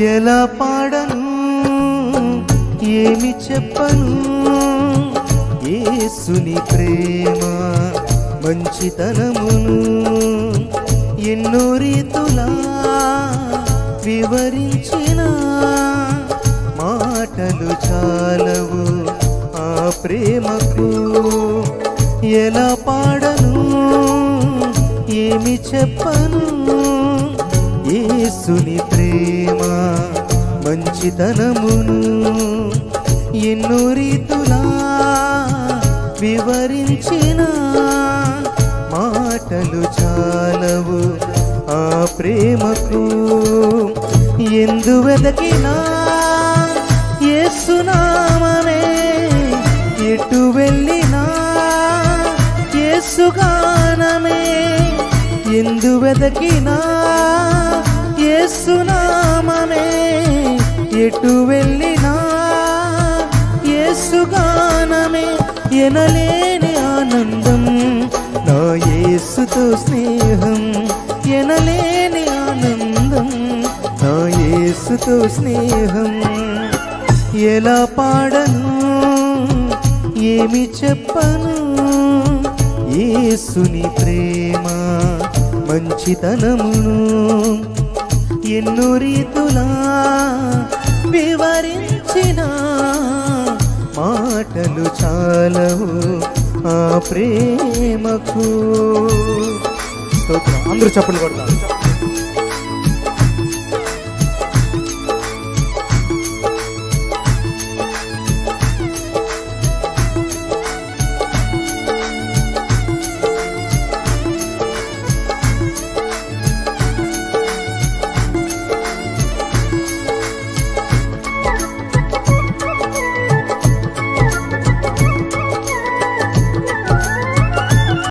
ఎలా పాడను ఏమి చెప్పను యేసుని ప్రేమ మంచితనమును ఎన్నో రీతులా వివరించిన మాటలు చాలవు ఆ ప్రేమకు. ఎలా పాడను ఏమి చెప్పను యేసుని ప్రేమ మంచితనమును ఎన్నో రీతులా వివరించిన మాటలు చాలవు ఆ ప్రేమకు. ఎందు వెదకినా యేసు నామమే, ఎటు వెళ్ళినా యేసు గానమే. ఎందు వెదకినా యేసు నామమే, ఎటు వెళ్ళినా యేసు గానమే. ఎనలేని ఆనందం నా యేసుతో స్నేహం, ఎనలేని ఆనందం నా యేసుతో స్నేహం. ఎలా పాడను ఏమి చెప్పను యేసుని ప్రేమ మంచితనమును ఎన్నో రీతులా వివరించిన మాటలు చాలవు ఆ ప్రేమకు. అందరూ చప్పట్లు కొడతారు.